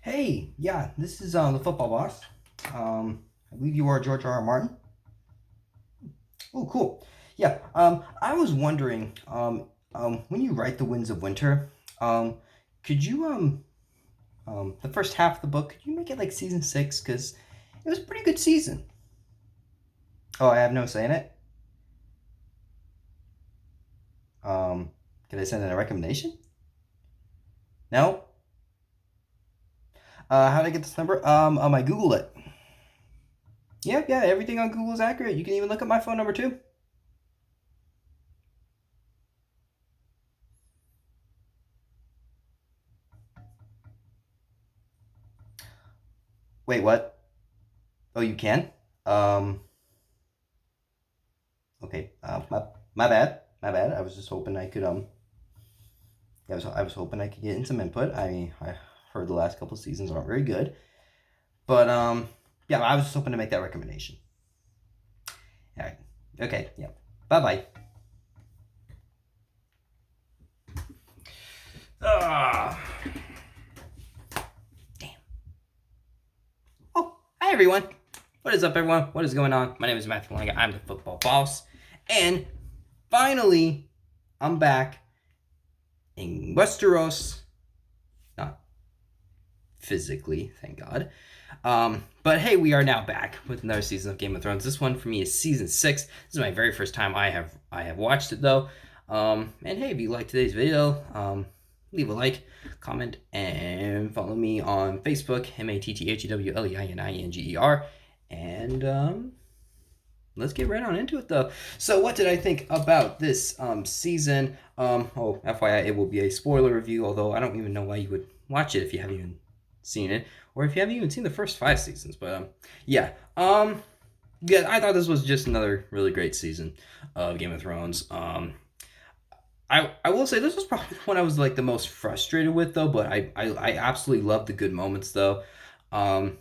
Hey, yeah, this is the football boss. I believe you are George R. R. Martin. Oh, cool. Yeah. I was wondering, when you write The Winds of Winter, um, could you the first half of the book, could you make it like season six? Because it was a pretty good season. Oh, I have no say in it. Um, can I send in a recommendation? No. How did I get this number? I Google it. Yeah, yeah, everything on Google is accurate. You can even look at my phone number too. Wait, what? Oh, you can? Um, Okay. My bad. My bad. I was just hoping I could I was hoping I could get in some input. I heard the last couple of seasons aren't very good, but yeah, I was just hoping to make that recommendation. All right. Okay. Yeah. Bye bye. Ah. Damn. Oh, hi everyone. What is up, everyone? What is going on? My name is Matthew Langa. I'm the football boss, and finally, I'm back in Westeros. Not physically, thank God. But hey, we are now back with another season of Game of Thrones. This one for me is season six. This is my very first time I have watched it though. And hey, if you like today's video, leave a like, comment, and follow me on Facebook, MatthewLeininger. And let's get right on into it though. So what did I think about this season? Oh, FYI, it will be a spoiler review, although I don't even know why you would watch it if you haven't even seen it, or if you haven't even seen the first five seasons. But yeah. Yeah, I thought this was just another really great season of Game of Thrones. I will say this was probably the one I was like the most frustrated with though, but I absolutely love the good moments though. Um,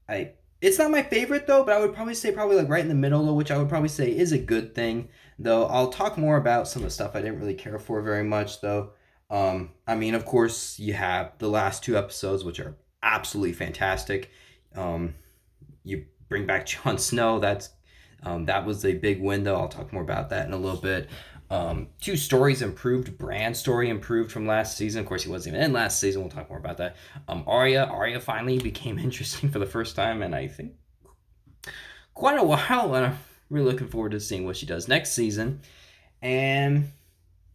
I it's not my favorite though, but I would probably say probably like right in the middle though, which I would probably say is a good thing. Though I'll talk more about some of the stuff I didn't really care for very much though. I mean, of course, you have the last two episodes, which are absolutely fantastic. Um, you bring back Jon Snow. That was a big win, though. I'll talk more about that in a little bit. Two stories improved. Bran's story improved from last season. Of course, he wasn't even in last season. We'll talk more about that. Arya finally became interesting for the first time, and I think quite a while. And I'm really looking forward to seeing what she does next season. And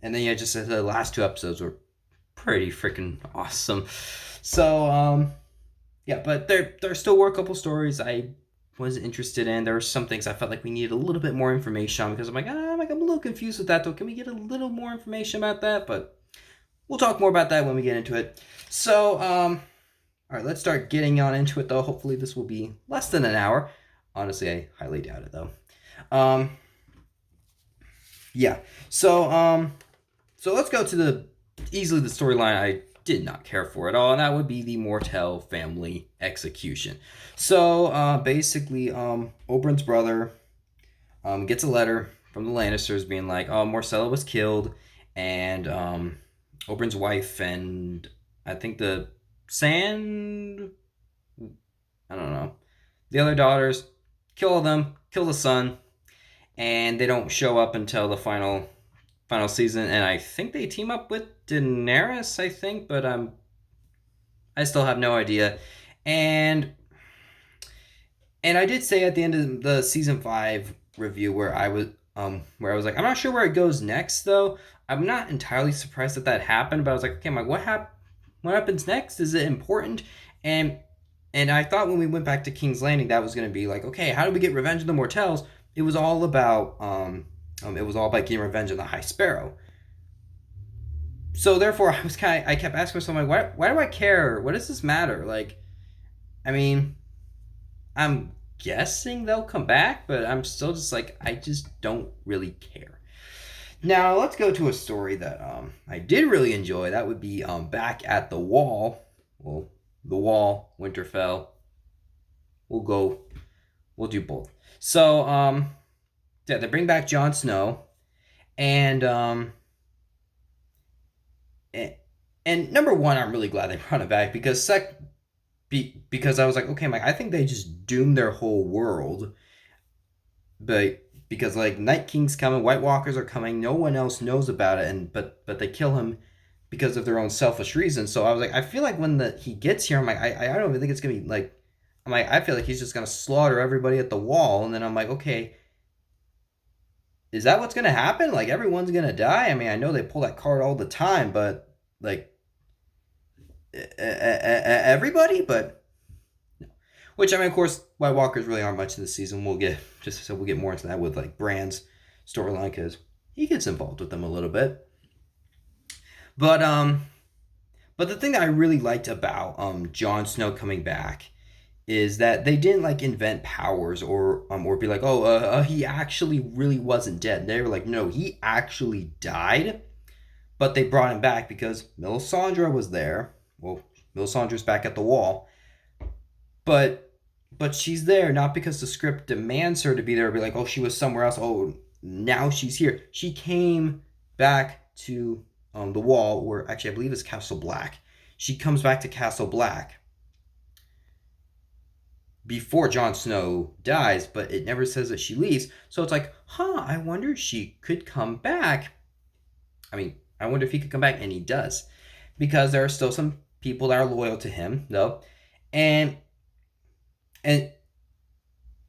and then yeah, just the last two episodes were pretty freaking awesome. So yeah, but there still were a couple stories I was interested in. There were some things I felt like we needed a little bit more information on because I'm a little confused with that though. Can we get a little more information about that? But we'll talk more about that when we get into it. So all right, let's start getting on into it though. Hopefully this will be less than an hour. Honestly, I highly doubt it though. Um, yeah. So so let's go to the easily the storyline I did not care for at all, and that would be the Mortell family execution. So basically, Oberyn's brother gets a letter from the Lannisters being like, "Oh, Marcella was killed," and Oberyn's wife and I think the Sand, I don't know, the other daughters kill them, kill the son, and they don't show up until the final season, and I think they team up with Daenerys, I think, but I still have no idea. And and I did say at the end of the season 5 review where I was like, I'm not sure where it goes next though. I'm not entirely surprised that happened, but I was like, okay, I'm like, what happens next? Is it important? And and I thought when we went back to King's Landing that was going to be like, okay, how do we get revenge of the Mortells? It was all about it was all about getting revenge on the High Sparrow. So therefore, I kept asking myself like, why do I care? What does this matter? Like, I mean, I'm guessing they'll come back, but I'm still just like, I just don't really care. Now let's go to a story that I did really enjoy. That would be back at the Wall. Well, the Wall, Winterfell. We'll go. We'll do both. So yeah, they bring back Jon Snow, and And number one, I'm really glad they brought it back because because I was like, okay, Mike, I think they just doomed their whole world, but because like Night King's coming, White Walkers are coming, no one else knows about it, and but they kill him because of their own selfish reasons. So I was like, I feel like when he gets here, I'm like, I don't even think it's gonna be like, I'm like, I feel like he's just gonna slaughter everybody at the wall, and then I'm like, okay, is that what's gonna happen? Like everyone's gonna die? I mean, I know they pull that card all the time, but like everybody, but which I mean, of course, White Walkers really aren't much in this season. We'll get more into that with like Bran's storyline because he gets involved with them a little bit. But but the thing that I really liked about Jon Snow coming back is that they didn't like invent powers or be like, oh, he actually really wasn't dead. They were like, no, he actually died, but they brought him back because Melisandre was there. Well, Melisandre's back at the wall, but she's there not because the script demands her to be there. Be like, oh, she was somewhere else. Oh, now she's here. She came back to the wall, where actually I believe it's Castle Black. She comes back to Castle Black before Jon Snow dies, but it never says that she leaves. So it's like, huh, I wonder if she could come back. I mean, I wonder if he could come back, and he does, because there are still some people that are loyal to him, though, and and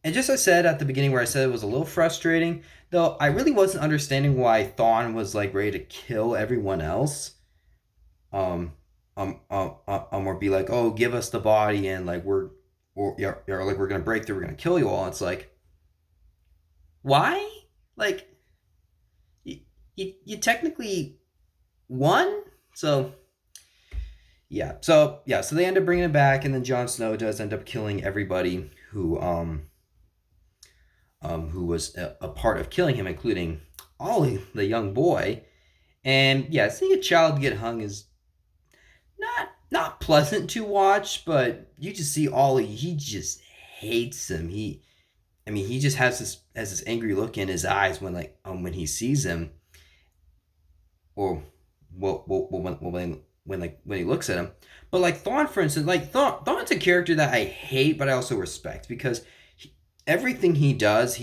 and just as I said at the beginning, where I said it was a little frustrating, though, I really wasn't understanding why Thawne was like ready to kill everyone else, or be like, oh, give us the body, and like or like we're gonna break through, we're gonna kill you all. It's like, why? Like, you technically won, so so they end up bringing it back, and then Jon Snow does end up killing everybody who was a part of killing him, including Ollie, the young boy. And yeah, seeing a child get hung is not pleasant to watch, but you just see Ollie, he just hates him. I mean, he just has this angry look in his eyes when he sees him, or when he looks at him. But like Thawne, for instance, like Thawne's a character that I hate, but I also respect because everything he does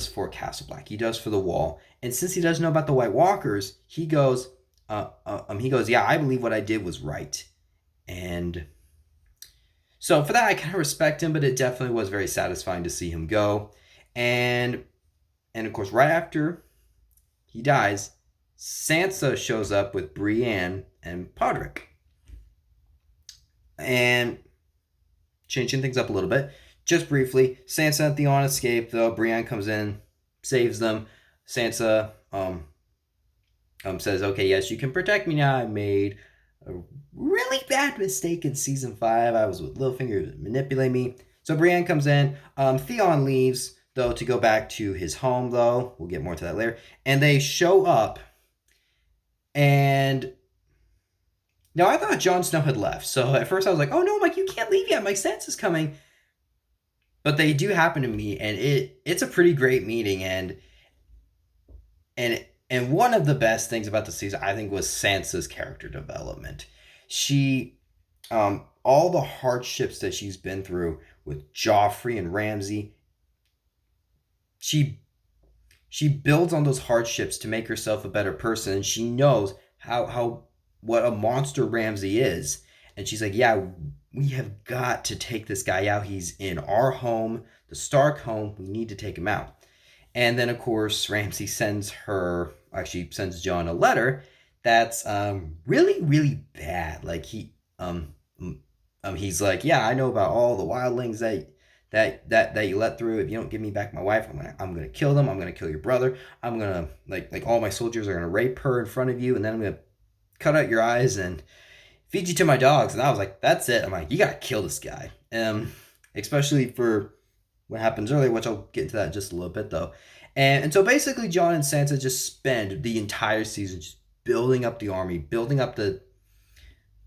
for Castle Black. He does for the Wall, and since he doesn't know about the White Walkers, he goes, yeah, I believe what I did was right, and so for that I kind of respect him. But it definitely was very satisfying to see him go, and of course, right after he dies, Sansa shows up with Brienne and Podrick, and changing things up a little bit. Just briefly, Sansa and Theon escape, though. Brienne comes in, saves them. Sansa says, okay, yes, you can protect me now. I made a really bad mistake in season 5. I was with Littlefinger manipulating me. So Brienne comes in. Theon leaves, though, to go back to his home, though. We'll get more to that later. And they show up, and now I thought Jon Snow had left. So at first I was like, oh no, Mike, you can't leave yet. My Sansa's coming. But they do happen to meet, and it's a pretty great meeting, and one of the best things about the season, I think, was Sansa's character development. She, all the hardships that she's been through with Joffrey and Ramsay, she builds on those hardships to make herself a better person, and she knows how what a monster Ramsay is, and she's like, yeah, we have got to take this guy out. He's in our home, the Stark home. We need to take him out. And then, of course, Ramsay sends Jon a letter that's really, really bad. Like he's like, yeah, I know about all the wildlings that you let through. If you don't give me back my wife, I'm gonna kill them. I'm gonna kill your brother. I'm gonna like all my soldiers are gonna rape her in front of you, and then I'm gonna cut out your eyes and feed you to my dogs. And I was like, that's it. I'm like, you gotta kill this guy. Especially for what happens earlier, which I'll get into that in just a little bit though. And so basically Jon and Sansa just spend the entire season just building up the army,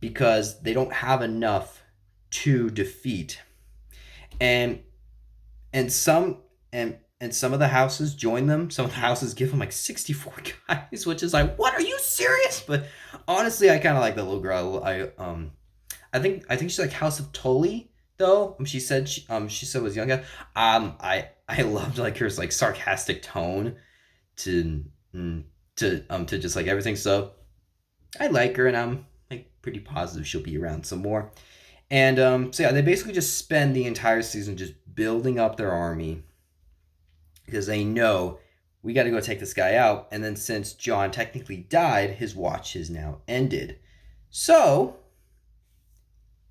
because they don't have enough to defeat. And some of the houses join them. Some of the houses give them like 64 guys, which is like, what are you serious? But honestly, I kind of like that little girl. I think she's like House of Tully though. She said was younger. I loved like her like sarcastic tone to mm, to just like everything. So I like her, and I'm like pretty positive she'll be around some more. And so yeah, they basically just spend the entire season just building up their army because they know we got to go take this guy out. And then since Jon technically died, his watch has now ended. So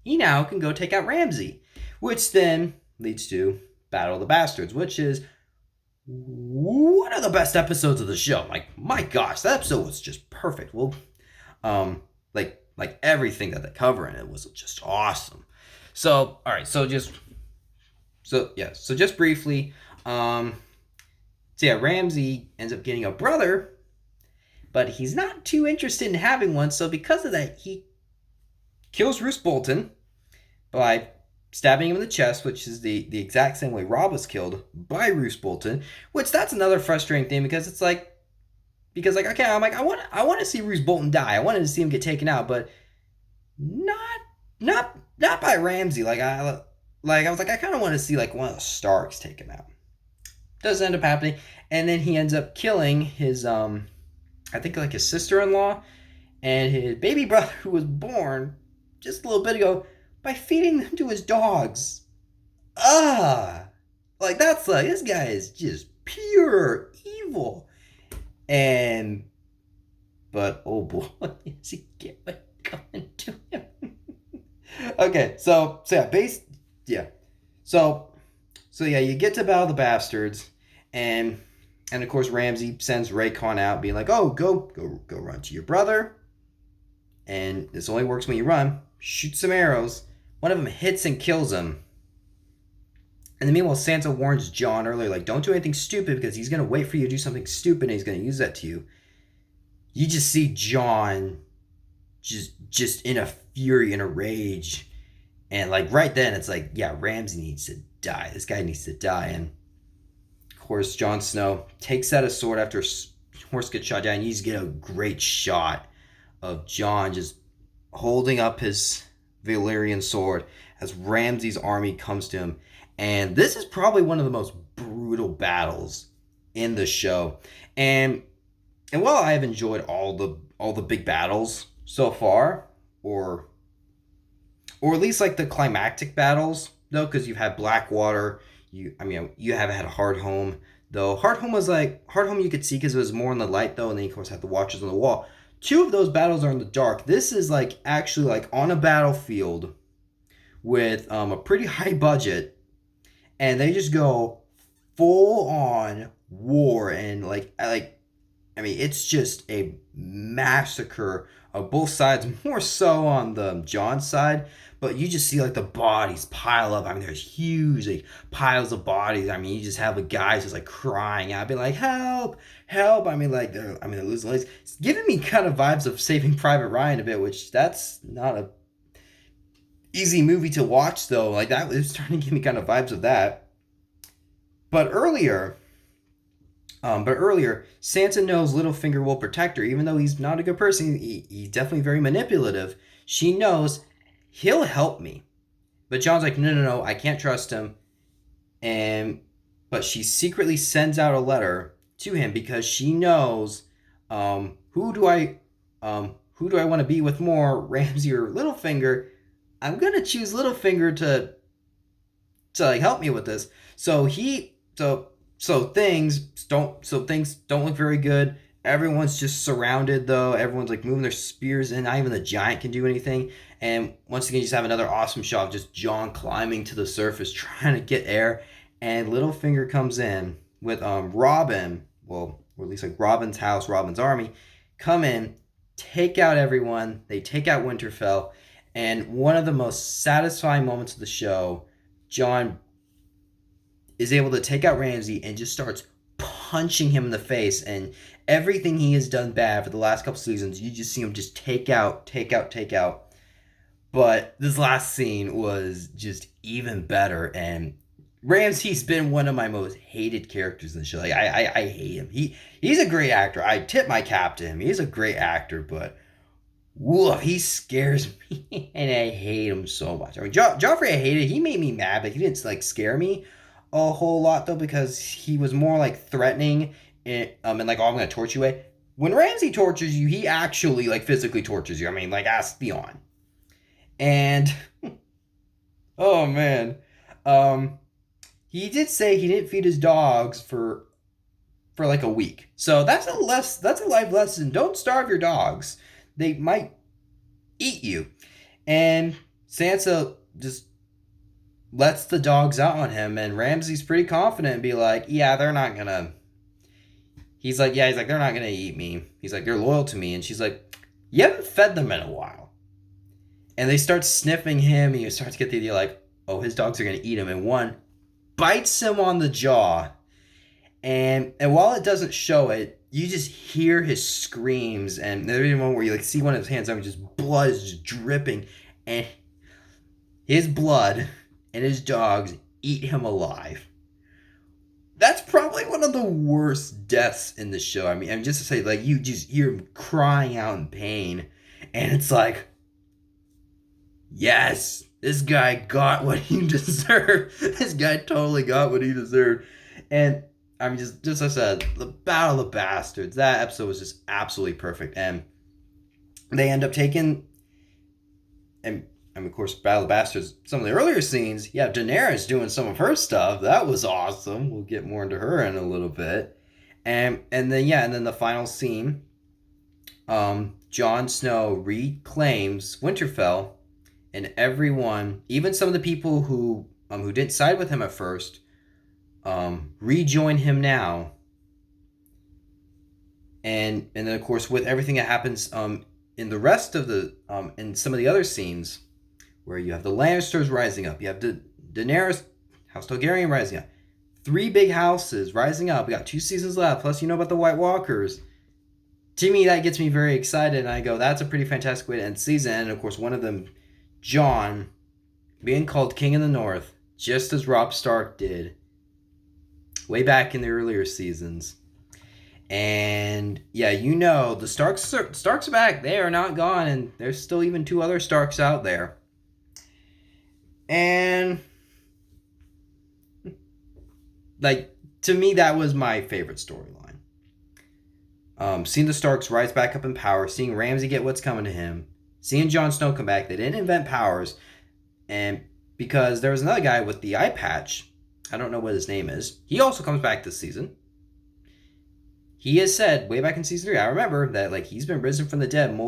he now can go take out Ramsay, which then leads to Battle of the Bastards, which is one of the best episodes of the show. Like, my gosh, that episode was just perfect. Well, like everything that they cover in it was just awesome. So, all right, so just briefly, so yeah, Ramsay ends up getting a brother, but he's not too interested in having one. So because of that, he kills Roose Bolton by stabbing him in the chest, which is the exact same way Robb was killed by Roose Bolton. Which that's another frustrating thing because it's like okay, I'm like I want to see Roose Bolton die. I wanted to see him get taken out, but not by Ramsay. I was like I kind of want to see like one of the Starks take him out. Doesn't end up happening, and then he ends up killing his I think like his sister-in-law and his baby brother who was born just a little bit ago by feeding them to his dogs. Like that's like this guy is just pure evil. But oh boy, does he get what coming to him? Okay, so yeah, so yeah, you get to Battle of the Bastards, and of course Ramsay sends Raycon out, being like, "Oh, go run to your brother." And this only works when you run. Shoot some arrows. One of them hits and kills him. And then meanwhile, Sansa warns Jon earlier, like, don't do anything stupid because he's going to wait for you to do something stupid and he's going to use that to you. You just see Jon just in a fury, in a rage. And like right then, it's like, yeah, Ramsay needs to die. This guy needs to die. And of course, Jon Snow takes out a sword after a horse gets shot down. You just get a great shot of Jon just holding up his Valyrian sword as Ramsay's army comes to him. And this is probably one of the most brutal battles in the show. And while I have enjoyed all the big battles so far, or at least like the climactic battles, though, because you've had Blackwater, you haven't had Hardhome, though. Hardhome you could see because it was more in the light, though, and then you of course had the Watchers on the Wall. Two of those battles are in the dark. This is like actually like on a battlefield with a pretty high budget, and they just go full on war, and it's just a massacre of both sides, more so on the Jon side, but you just see like the bodies pile up. I mean, there's huge like piles of bodies. I mean, you just have the guys just like crying out, being like, "Help, help!" I mean, they're losing legs. It's giving me kind of vibes of Saving Private Ryan a bit, which that's not a easy movie to watch though. Like that was starting to give me kind of vibes of that. But earlier, Sansa knows Littlefinger will protect her, even though he's not a good person. He's definitely very manipulative. She knows he'll help me, but Jon's like, no, I can't trust him. But she secretly sends out a letter to him because she knows, who do I want to be with more, Ramsay or Littlefinger? I'm gonna choose Littlefinger to like help me with this. So things don't look very good. Everyone's just surrounded though. Everyone's like moving their spears in. Not even the giant can do anything. And once again, you just have another awesome shot of just Jon climbing to the surface trying to get air. And Littlefinger comes in with Robin, or at least like Robin's house, Robin's army, come in, take out everyone. They take out Winterfell. And one of the most satisfying moments of the show, Jon is able to take out Ramsay and just starts punching him in the face. And everything he has done bad for the last couple seasons, you just see him just take out. But this last scene was just even better. And Ramsey's been one of my most hated characters in the show. Like I hate him. He's a great actor. I tip my cap to him. He's a great actor, but woof, he scares me, and I hate him so much. I mean, Joffrey, I hated. He made me mad, but he didn't like scare me a whole lot though, because he was more like threatening and like, oh, I'm gonna torture you way. When Ramsay tortures you, he actually like physically tortures you. I mean, like, ask Theon. And oh man, um, he did say he didn't feed his dogs for like a week. So that's a life lesson. Don't starve your dogs. They might eat you. And Sansa just lets the dogs out on him, and Ramsay's pretty confident and be like, yeah, they're not gonna. He's like, they're not gonna eat me. He's like, they're loyal to me. And she's like, you haven't fed them in a while. And they start sniffing him, and you start to get the idea like, oh, his dogs are gonna eat him. And one bites him on the jaw. And while it doesn't show it, you just hear his screams, and there's a moment where you like see one of his hands, and just blood is just dripping, and his blood and his dogs eat him alive. That's probably one of the worst deaths in the show. I mean, just to say, like, you just hear him crying out in pain, and it's like, yes, this guy got what he deserved. This guy totally got what he deserved. And I mean, just as I said, the Battle of the Bastards, that episode was just absolutely perfect. And they end up taking, and of course, Battle of the Bastards, some of the earlier scenes, you have Daenerys doing some of her stuff. That was awesome. We'll get more into her in a little bit. And then the final scene, Jon Snow reclaims Winterfell, and everyone, even some of the people who didn't side with him at first, rejoin him now. And then of course, with everything that happens in the rest of the in some of the other scenes, where you have the Lannisters rising up, you have Daenerys, House Targaryen rising up, 3 big houses rising up. We got 2 seasons left. Plus, you know about the White Walkers. To me, that gets me very excited, and I go, that's a pretty fantastic way to end season. And of course, one of them, Jon, being called King of the North, just as Robb Stark did way back in the earlier seasons. And yeah, you know, the Starks are back. They are not gone, and there's still even 2 other Starks out there. And like, to me, that was my favorite storyline. Seeing the Starks rise back up in power, seeing Ramsay get what's coming to him, seeing Jon Snow come back. They didn't invent powers, and because there was another guy with the eye patch, I don't know what his name is, he also comes back this season. He has said way back in season 3, I remember that, like, he's been risen from the dead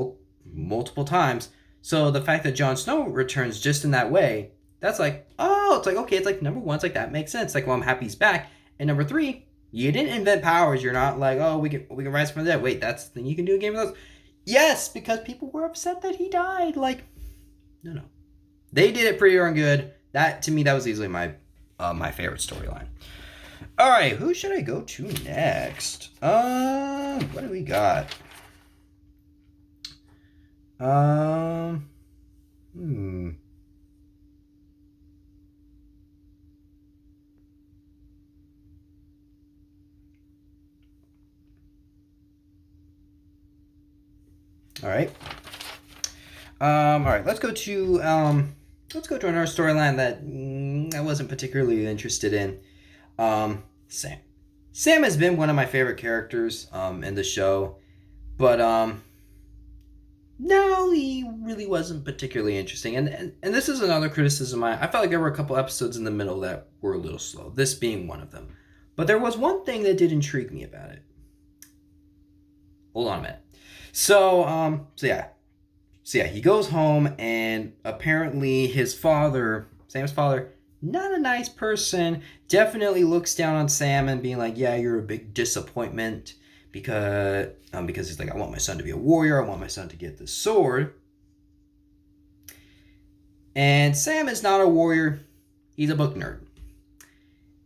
multiple times. So the fact that Jon Snow returns just in that way, that's like, oh, it's like, okay, it's like, number 1, it's like, that makes sense. Like, well, I'm happy he's back. And number 3, you didn't invent powers. You're not like, oh, we can rise from the dead. Wait, that's the thing you can do in Game of Thrones. Yes, because people were upset that he died. Like, no. They did it pretty darn good. That, to me, that was easily my favorite storyline. All right, who should I go to next? What do we got? All right. All right. Let's go to another storyline that I wasn't particularly interested in. Sam. Sam has been one of my favorite characters in the show, but no, he really wasn't particularly interesting. And this is another criticism. I felt like there were a couple episodes in the middle that were a little slow. This being one of them. But there was one thing that did intrigue me about it. Hold on a minute. So he goes home, and apparently his father, Sam's father, not a nice person, definitely looks down on Sam and being like, yeah, you're a big disappointment, because he's like, I want my son to be a warrior, I want my son to get the sword. And Sam is not a warrior, he's a book nerd.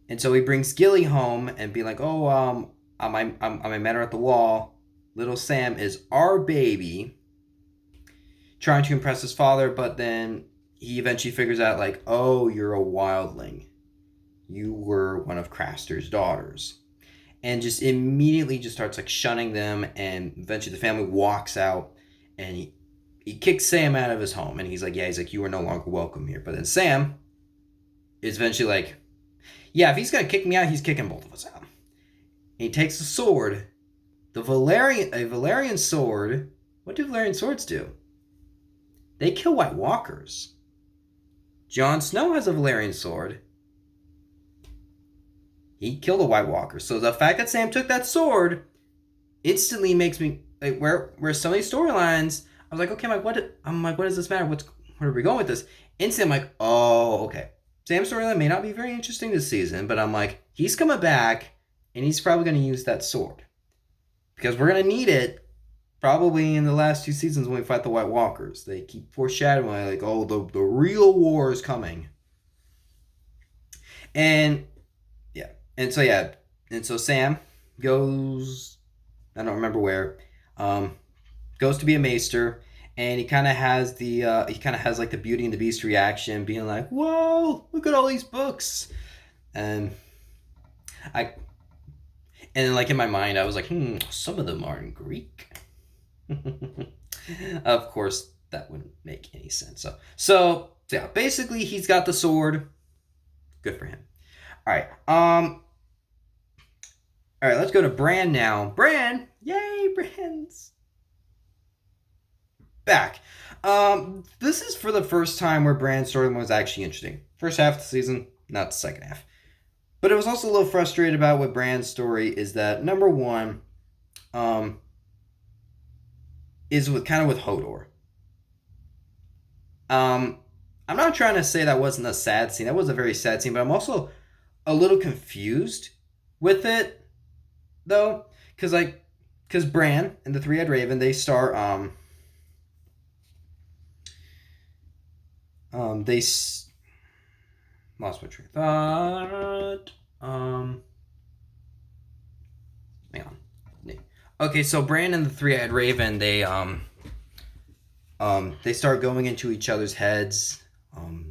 And so he brings Gilly home and be like, oh, I met her at the wall. Little Sam is our baby, trying to impress his father, but then he eventually figures out, like, oh, you're a wildling. you were one of Craster's daughters. And just immediately just starts like shunning them, and eventually the family walks out, and he kicks Sam out of his home, and he's like, yeah, he's like, you are no longer welcome here. But then Sam is eventually like, yeah, if he's gonna kick me out, he's kicking both of us out. And he takes the sword, a Valyrian sword. What do Valyrian swords do? They kill White Walkers. Jon Snow has a Valyrian sword. He killed a White Walker. So the fact that Sam took that sword instantly makes me like where some of these storylines. I was like, okay, Mike, what does this matter? Where are we going with this? Instantly, I'm like, oh, okay. Sam's storyline may not be very interesting this season, but I'm like, he's coming back, and he's probably going to use that sword because we're going to need it. Probably in the last 2 seasons when we fight the White Walkers, they keep foreshadowing like, oh, the real war is coming. And and so Sam goes, I don't remember where, goes to be a maester, and he kind of has like the Beauty and the Beast reaction, being like, whoa, look at all these books. And like in my mind, I was like, some of them are in Greek. Of course, that wouldn't make any sense. So yeah, basically he's got the sword. Good for him. All right, let's go to Bran now. Bran, yay, Bran's back. This is for the first time where Bran's storyline was actually interesting. First half of the season, not the second half. But I was also a little frustrated about what Bran's story is that, number one, is with Hodor. I'm not trying to say that wasn't a sad scene. That was a very sad scene, but I'm also a little confused with it, though, because Bran and the Three-Eyed Raven, they start lost my train of thought. Hang on. Okay, so Bran and the Three-Eyed Raven, they start going into each other's heads.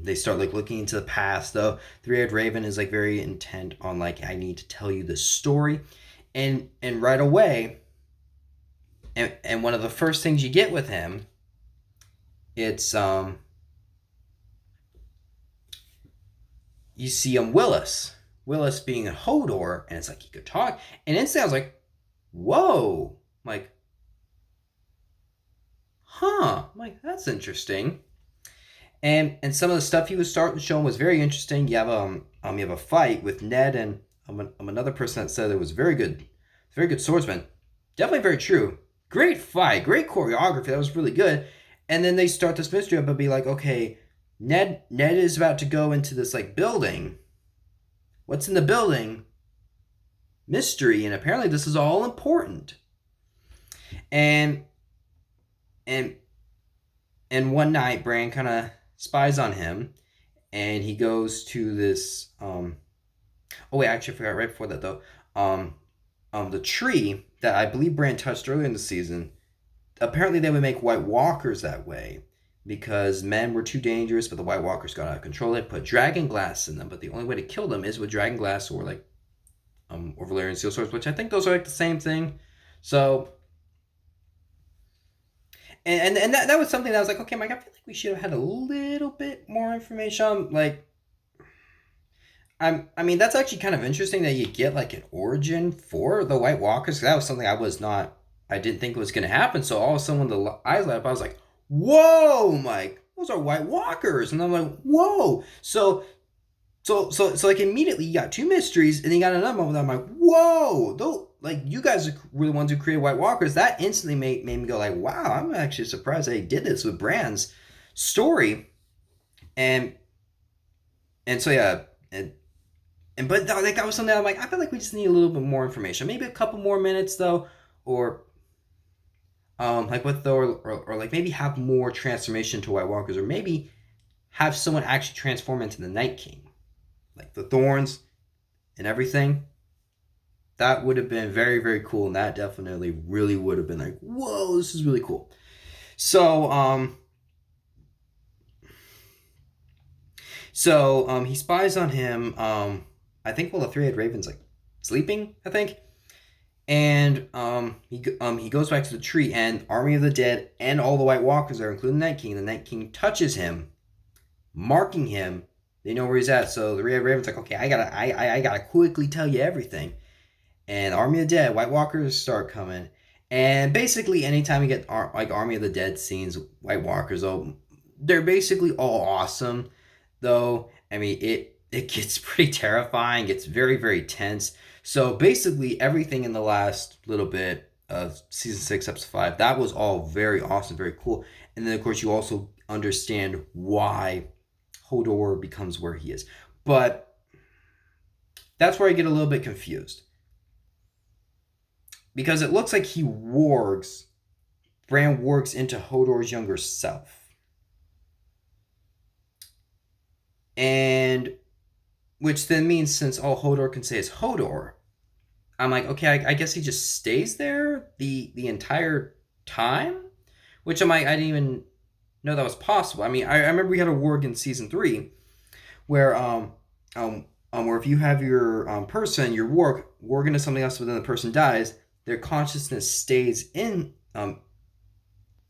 They start like looking into the past, though. Three-Eyed Raven is like very intent on like, I need to tell you the story, and right away, and one of the first things you get with him, it's you see Willis being a Hodor, and it's like he could talk, and instantly I was like, whoa, like, huh, I'm like, that's interesting. And some of the stuff he was starting to show was very interesting. You have a fight with Ned and another person that said it was very good swordsman. Definitely very true. Great fight, great choreography. That was really good. And then they start this mystery up and be like, okay, Ned is about to go into this like building. What's in the building? Mystery, and apparently this is all important. And one night, Bran kind of spies on him, and he goes to this. Oh wait, actually, I forgot right before that though. The tree that I believe Bran touched earlier in the season. Apparently, they would make White Walkers that way because men were too dangerous, but the White Walkers got out of control. They put dragon glass in them, but the only way to kill them is with dragon glass or like or Valyrian steel swords, which I think those are like the same thing. So. And that was something that I was like, okay, Mike, I feel like we should have had a little bit more information. Like, I mean, that's actually kind of interesting that you get like an origin for the White Walkers. That was something I didn't think was going to happen. So all of a sudden, when the eyes light up, I was like, whoa, Mike, those are White Walkers. And I'm like, whoa. So like immediately you got two mysteries, and then you got another moment that I'm like, whoa, though. Like, you guys were the ones who created White Walkers. That instantly made me go like, wow, I'm actually surprised they did this with Bran's story. And so, yeah. But like, that was something I'm like, I feel like we just need a little bit more information. Maybe a couple more minutes, though. Or, like, or like, maybe have more transformation to White Walkers. Or maybe have someone actually transform into the Night King. Like, the thorns and everything. That would have been very, very cool, and that definitely really would have been like, whoa, this is really cool. So, he spies on him, I think while the three-eyed raven's like sleeping, I think. And he goes back to the tree, and Army of the Dead and all the White Walkers are, including the Night King. The Night King touches him, marking him. They know where he's at. So the Red Raven's like, okay, I gotta quickly tell you everything. And Army of the Dead, White Walkers start coming. And basically, anytime you get like Army of the Dead scenes, White Walkers, oh, they're basically all awesome. Though, I mean, it gets pretty terrifying. Gets very, very tense. So basically, everything in the last little bit of season 6, episode 5, that was all very awesome, very cool. And then, of course, you also understand why Hodor becomes where he is. But that's where I get a little bit confused. Because it looks like Bran wargs into Hodor's younger self. And which then means since all Hodor can say is Hodor, I'm like, okay, I guess he just stays there the entire time? Which I'm like, I didn't even know that was possible. I mean, I remember we had a warg in season 3 where where if you have your person, your warg into something else, but then the person dies, their consciousness stays in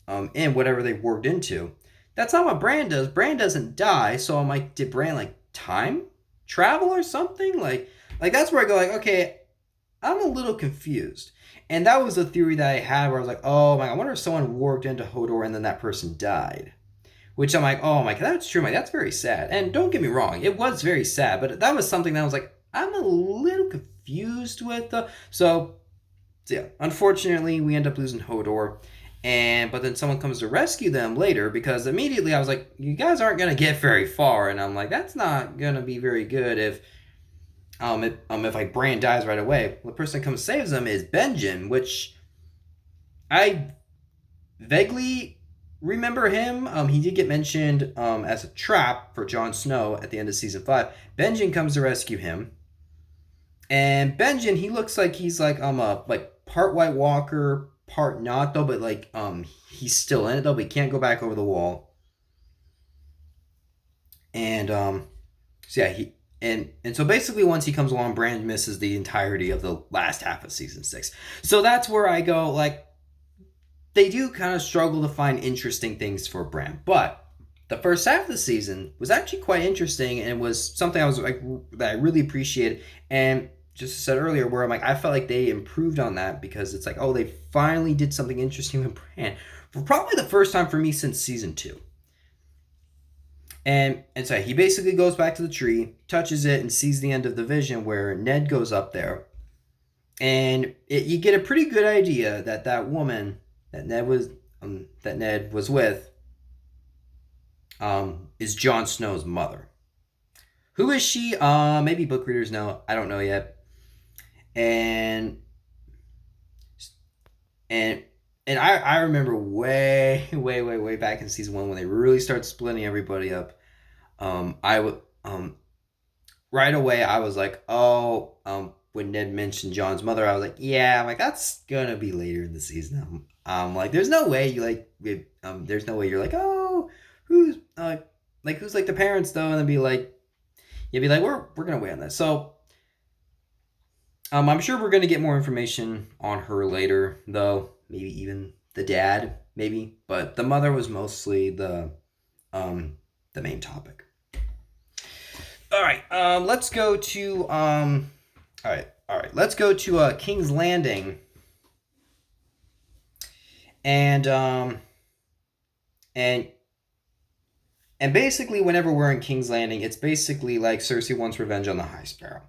whatever they warged into. That's not what Bran does. Bran doesn't die, so I'm like, did Bran like time travel or something? Like that's where I go like, okay, I'm a little confused. And that was a theory that I had where I was like, oh my, I wonder if someone warged into Hodor and then that person died. Which I'm like, oh my god, that's true. That's very sad. And don't get me wrong, it was very sad, but that was something that I was like, I'm a little confused with. So yeah, unfortunately, we end up losing Hodor. But then someone comes to rescue them later because immediately I was like, you guys aren't gonna get very far, and I'm like, that's not gonna be very good if like Bran dies right away. The person that comes saves them is Benjen, which I vaguely remember him. He did get mentioned as a trap for Jon Snow at the end of season 5. Benjen comes to rescue him, and Benjen, he looks like he's like a like part White Walker, part not though, but like he's still in it though, but he can't go back over the wall. And so yeah, and so basically once he comes along, Bran misses the entirety of the last half of season 6. So that's where I go like, they do kind of struggle to find interesting things for Bran, but the first half of the season was actually quite interesting and was something I was like that I really appreciated. And just said earlier, where I'm like, I felt like they improved on that because it's like, oh, they finally did something interesting with Bran for probably the first time for me since season 2. And so he basically goes back to the tree, touches it, and sees the end of the vision where Ned goes up there, and you get a pretty good idea that that woman that Ned was with is Jon Snow's mother. Who is she? Maybe book readers know. I don't know yet. And I remember way back in season 1 when they really started splitting everybody up. Right away I was like, oh, when Ned mentioned Jon's mother, I was like, yeah, I'm like, that's gonna be later in the season. Like, there's no way you like, there's no way you're like, oh, who's who's like the parents though, and then be like, you'd be like, we're gonna wait on this. So, I'm sure we're gonna get more information on her later, though. Maybe even the dad, maybe, but the mother was mostly the main topic. All right, let's go to all right, let's go to King's Landing. And basically whenever we're in King's Landing, it's basically like Cersei wants revenge on the High Sparrow.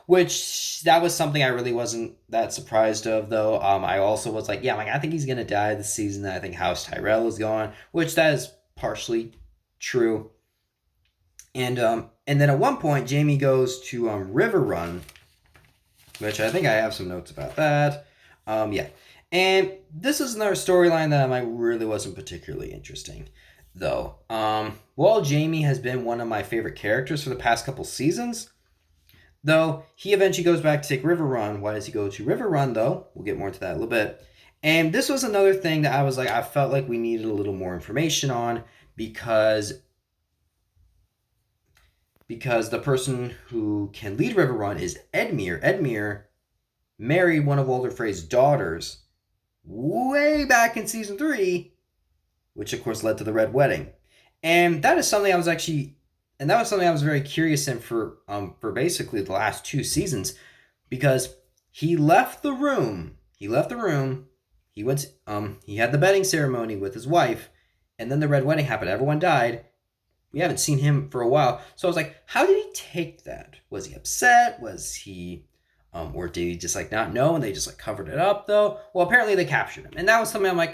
Which, that was something I really wasn't that surprised of, though. I also was like, yeah, I think he's going to die this season. I think House Tyrell is gone, which that is partially true. And then at one point, Jaime goes to Riverrun, which I think I have some notes about that. Yeah. And this is another storyline that really wasn't particularly interesting, though. While Jaime has been one of my favorite characters for the past couple seasons, though, he eventually goes back to take Riverrun. Why does he go to Riverrun, though? We'll get more into that in a little bit. And this was another thing that I was like, I felt like we needed a little more information on, because because the person who can lead Riverrun is Edmure. Edmure married one of Walder Frey's daughters way back in season 3, which of course led to the Red Wedding. And that is something I was actually, and that was something I was very curious in for basically the last 2 seasons, because he left the room. He left the room. He went. He had the bedding ceremony with his wife, and then the Red Wedding happened. Everyone died. We haven't seen him for a while, so I was like, how did he take that? Was he upset? Was he, or did he just like not know and they just like covered it up though? Well, apparently they captured him, and that was something I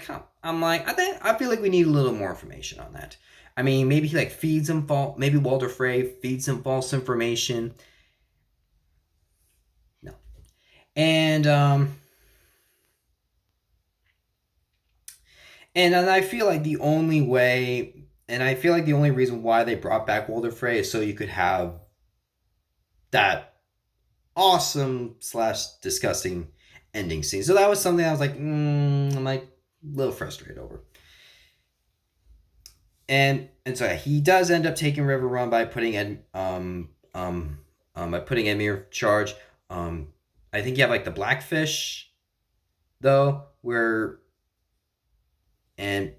feel like we need a little more information on that. I mean, maybe he like feeds him maybe Walder Frey feeds him false information. No. And I feel like the only way, and I feel like the only reason why they brought back Walder Frey is so you could have that awesome / disgusting ending scene. So that was something I was like, I'm like a little frustrated over. And so he does end up taking Riverrun by putting putting Edmure in charge. I think you have like the Blackfish though, where you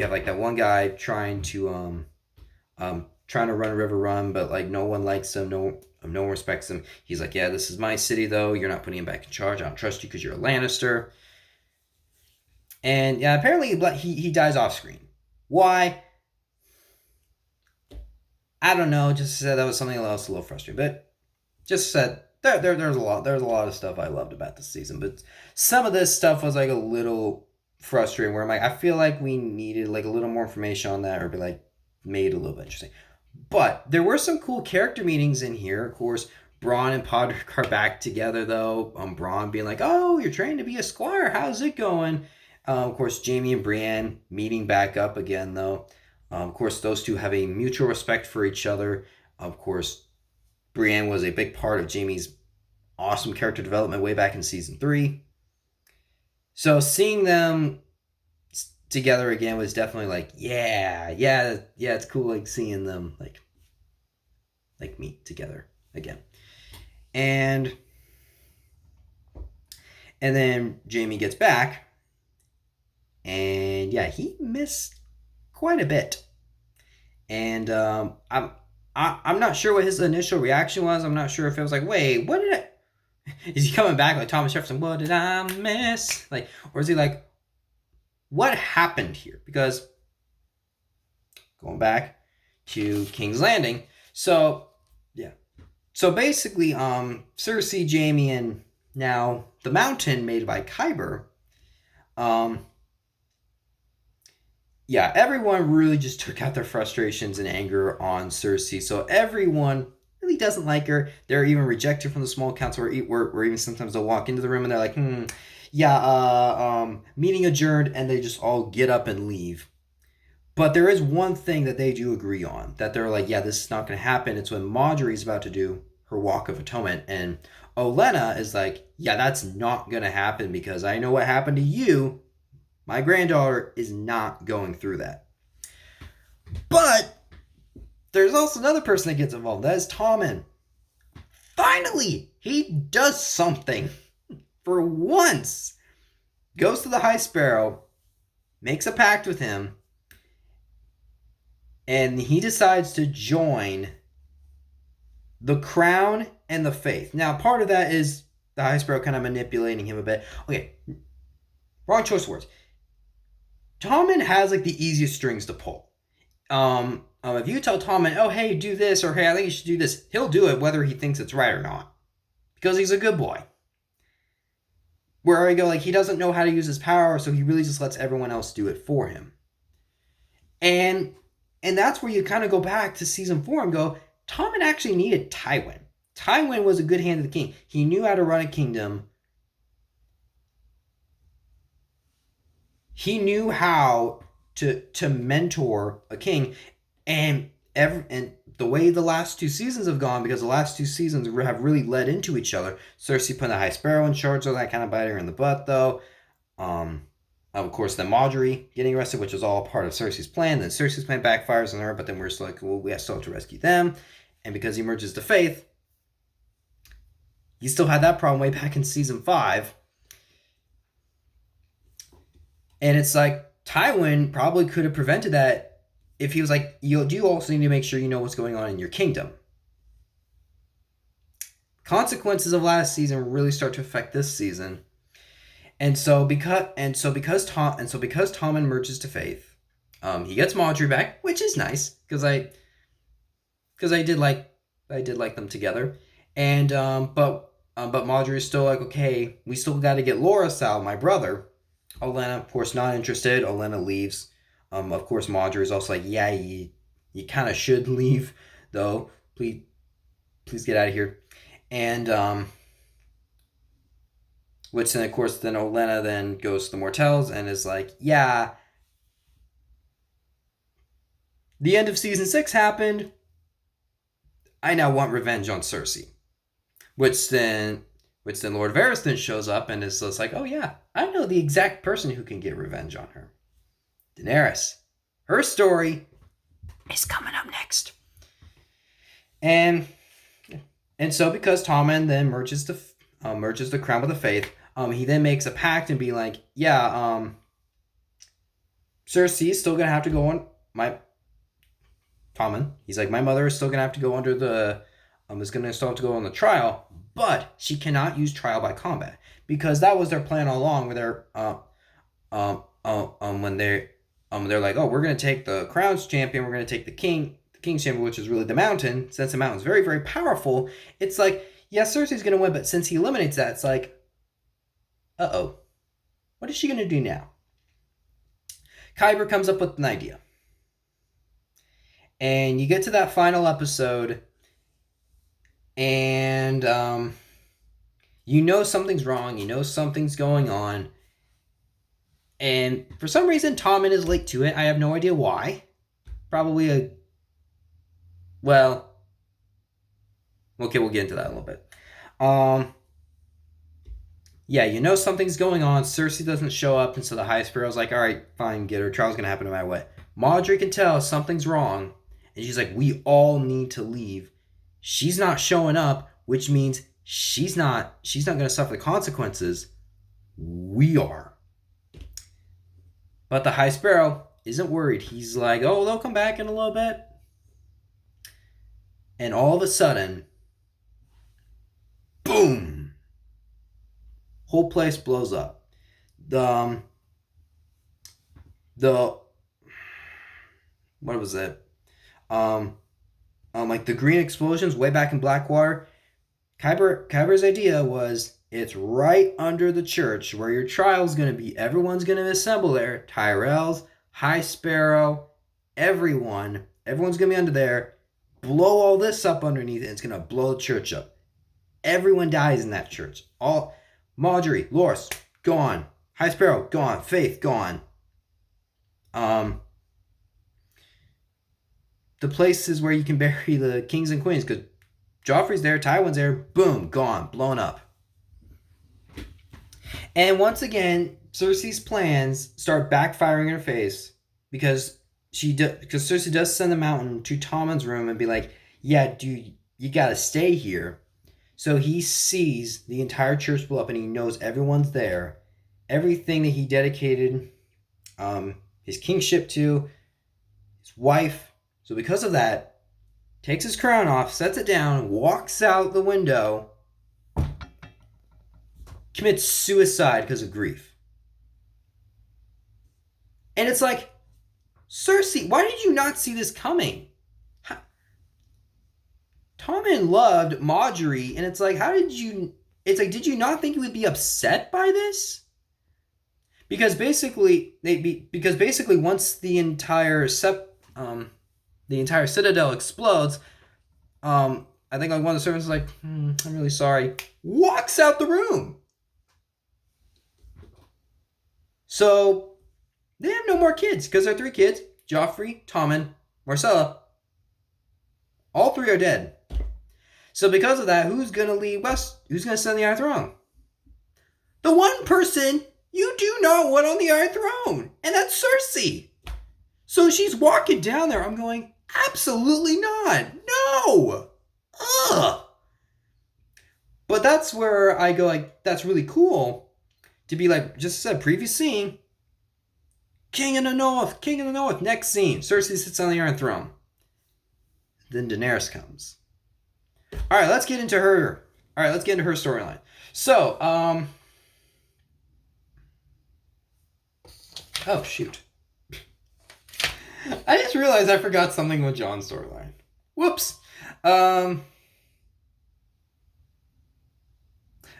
have like that one guy trying to run Riverrun, but like no one likes him, no one respects him. He's like, yeah, this is my city though. You're not putting him back in charge. I don't trust you because you're a Lannister. And yeah, apparently he dies off screen. Why? I don't know. Just said that was something else a little frustrating, but just said there's a lot of stuff I loved about this season, but some of this stuff was like a little frustrating. Where I'm like, I feel like we needed like a little more information on that, or be like made a little bit interesting. But there were some cool character meetings in here. Of course, Bronn and Podrick are back together though. Bronn being like, "Oh, you're trained to be a squire. How's it going?" Of course, Jaime and Brienne meeting back up again, though. Of course, those two have a mutual respect for each other. Of course, Brienne was a big part of Jaime's awesome character development way back in season 3. So seeing them together again was definitely like, yeah, it's cool like seeing them like meet together again. And then Jaime gets back. And yeah, he missed quite a bit. And I'm not sure what his initial reaction was. I'm not sure if it was like, wait, what did is he coming back like Thomas Jefferson? What did I miss? Like, or is he like, what happened here? Because going back to King's Landing, so yeah, so basically, Cersei, Jaime, and now the Mountain made by Qyburn, yeah, everyone really just took out their frustrations and anger on Cersei. So everyone really doesn't like her. They're even rejected from the small council, where even sometimes they'll walk into the room and they're like, meeting adjourned, and they just all get up and leave. But there is one thing that they do agree on, that they're like, yeah, this is not going to happen. It's when Margaery's about to do her Walk of Atonement, and Olenna is like, yeah, that's not going to happen because I know what happened to you. My granddaughter is not going through that. But there's also another person that gets involved. That is Tommen. Finally, he does something. For once. Goes to the High Sparrow. Makes a pact with him. And he decides to join the Crown and the Faith. Now, part of that is the High Sparrow kind of manipulating him a bit. Okay. Wrong choice of words. Tommen has like the easiest strings to pull. If you tell Tommen, oh, hey, do this, or hey, I think you should do this, he'll do it whether he thinks it's right or not. Because he's a good boy. Where I go, like, he doesn't know how to use his power, so he really just lets everyone else do it for him. And that's where you kind of go back to season 4 and go, Tommen actually needed Tywin. Tywin was a good hand of the king. He knew how to run a kingdom. He knew how to mentor a king, and the way the last 2 seasons have gone, because the last 2 seasons have really led into each other. Cersei putting the High Sparrow in charge, so that kind of bite her in the butt, though. Of course, then Margaery getting arrested, which was all part of Cersei's plan. Then Cersei's plan backfires on her, but then we're still like, well, we still have to rescue them. And because he merges to Faith, he still had that problem way back in season 5. And it's like, Tywin probably could have prevented that if he was like, you do also need to make sure you know what's going on in your kingdom. Consequences of last season really start to affect this season. And so because Tommen merges to Faith, he gets Margaery back, which is nice because I did like them together. And but Margaery is still like, okay, we still got to get Loras, my brother. Olenna, of course, not interested. Olenna leaves. Of course, Margaery is also like, yeah, you kind of should leave, though. Please get out of here. And which then, of course, then Olenna then goes to the Mortells and is like, yeah, the end of season 6 happened. I now want revenge on Cersei. Which then Lord Varys then shows up and is just like, oh yeah, I know the exact person who can get revenge on her. Daenerys. Her story is coming up next. And so because Tommen then merges the crown with the Faith, he then makes a pact and be like, yeah, Cersei is still gonna have to go on Tommen. He's like, my mother is still gonna have to go under the is gonna still have to go on the trial, but she cannot use trial by combat because that was their plan all along. Where they're like, oh, we're gonna take the crown's champion, we're gonna take the king's champion, which is really the Mountain. Since the Mountain's very, very powerful, it's like, yeah, Cersei's gonna win, but since he eliminates that, it's like, what is she gonna do now? Qyburn comes up with an idea, and you get to that final episode. And you know something's wrong. You know something's going on. And for some reason, Tommen is late to it. I have no idea why. Probably okay, we'll get into that in a little bit. Yeah, you know something's going on. Cersei doesn't show up, and so the High Sparrow's like, all right, fine, get her. Trial's going to happen no matter what. Margaery can tell something's wrong. And she's like, we all need to leave. She's not showing up, which means she's not going to suffer the consequences. We are. But the High Sparrow isn't worried. He's like, oh, they'll come back in a little bit. And all of a sudden, boom! Whole place blows up. What was it? Like the green explosions way back in Blackwater. Qyburn's idea was, it's right under the church where your trial's going to be. Everyone's going to assemble there. Tyrells, High Sparrow, everyone's going to be under there. Blow all this up underneath, and it's going to blow the church up. Everyone dies in that church. All Margaery, Loras, gone. High Sparrow, gone. Faith, gone. The places where you can bury the kings and queens, because Joffrey's there, Tywin's there, boom, gone, blown up. And once again, Cersei's plans start backfiring in her face because Cersei does send the Mountain to Tommen's room and be like, yeah, dude, you gotta stay here. So he sees the entire church blow up and he knows everyone's there. Everything that he dedicated his kingship to, his wife. So because of that, takes his crown off, sets it down, walks out the window, commits suicide because of grief. And it's like, Cersei, why did you not see this coming? Tommen loved Margaery, and it's like, did you not think you would be upset by this? Because basically once the entire citadel explodes, I think like one of the servants is like, I'm really sorry, walks out the room. So they have no more kids because their 3 kids, Joffrey, Tommen, Myrcella, all 3 are dead. So because of that, who's gonna lead West? Who's gonna send the Iron Throne? The one person You do not want on the Iron Throne, and that's Cersei. So she's walking down there. I'm going, absolutely not. No. Ugh. But that's where I go, like, that's really cool to be like, just said, previous scene, King in the North, King in the North. Next scene, Cersei sits on the Iron Throne. Then Daenerys comes. All right, let's get into her. All right, let's get into her storyline. So, oh shoot. I just realized I forgot something with Jon's storyline. Whoops. All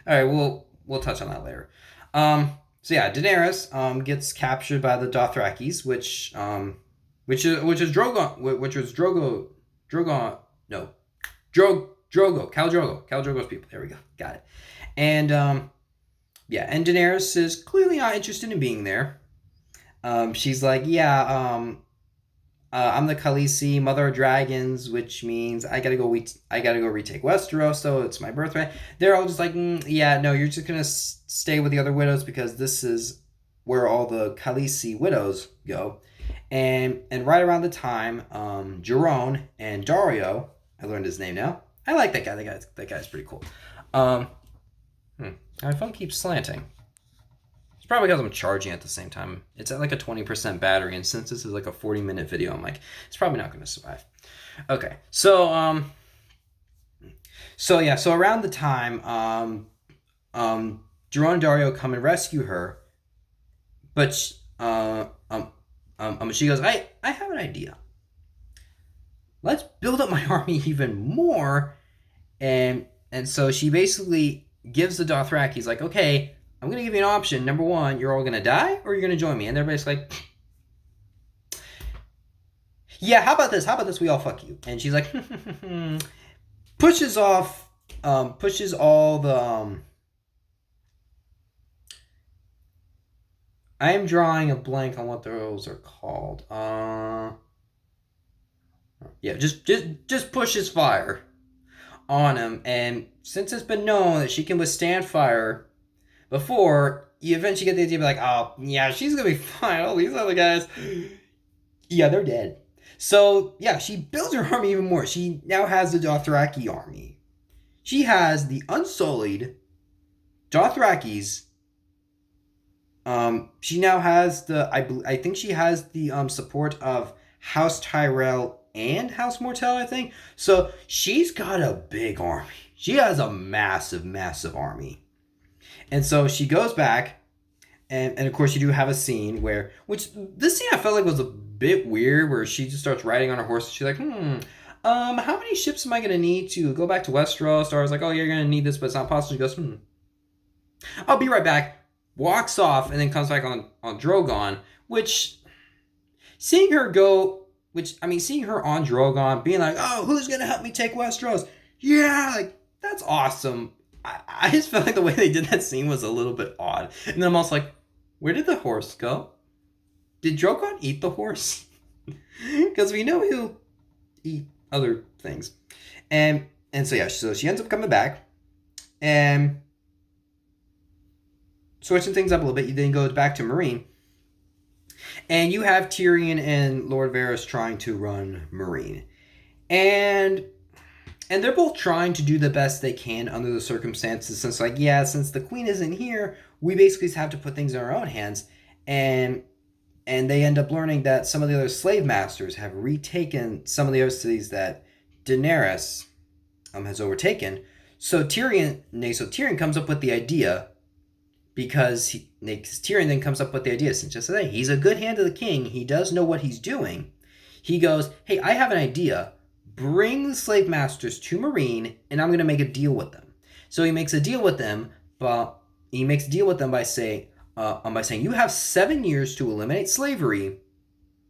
right, we'll touch on that later. So yeah, Daenerys gets captured by the Dothrakis, which is Drogo, Khal Drogo's people. There we go, got it. And yeah, and Daenerys is clearly not interested in being there. She's like, yeah, I'm the Khaleesi, mother of dragons, which means I gotta go retake Westeros, so it's my birthright. They're all just like, yeah, no, you're just gonna stay with the other widows because this is where all the Khaleesi widows go. And right around the time, Jerome and Daario, I learned his name now. I like that guy. That guy's pretty cool. My phone keeps slanting. It's probably because I'm charging at the same time. It's at like a 20% battery, and since this is like a 40-minute video, I'm like, it's probably not going to survive. Okay, so around the time, Jerome and Daario come and rescue her, but she goes, I have an idea. Let's build up my army even more, and so she basically gives the Dothrakis like, okay, I'm going to give you an option. Number one, you're all going to die, or you're going to join me. And they're basically like, yeah, how about this? We all fuck you. And she's like, pushes all the, I am drawing a blank on what those are called. Yeah, just pushes fire on him. And since it's been known that she can withstand fire before, you eventually get the idea of like, oh, yeah, she's going to be fine. All these other guys, yeah, they're dead. So, yeah, she builds her army even more. She now has the Dothraki army. She has the Unsullied Dothrakis. She now has I think she has the support of House Tyrell and House Mortell, I think. So she's got a big army. She has a massive, massive army. And so she goes back, and of course you do have a scene which this scene I felt like was a bit weird, where she just starts riding on her horse. She's like, how many ships am I going to need to go back to Westeros? Star's like, oh, you're going to need this, but it's not possible. She goes, I'll be right back. Walks off, and then comes back on Drogon, seeing her on Drogon, being like, oh, who's going to help me take Westeros? Yeah, like, that's awesome. I just felt like the way they did that scene was a little bit odd. And then I'm also like, where did the horse go? Did Drogon eat the horse? Because we know he'll eat other things. And so, yeah, so she ends up coming back and switching things up a little bit. He then goes back to Meereen. And you have Tyrion and Lord Varys trying to run Meereen. And they're both trying to do the best they can under the circumstances. Since the queen isn't here, we basically just have to put things in our own hands. And they end up learning that some of the other slave masters have retaken some of the other cities that Daenerys has overtaken. So Tyrion comes up with the idea, because Tyrion then comes up with the idea, since just today, he's a good hand of the king. He does know what he's doing. He goes, hey, I have an idea. Bring the slave masters to Meereen, and I'm going to make a deal with them. So he makes a deal with them, by saying, you have 7 years to eliminate slavery,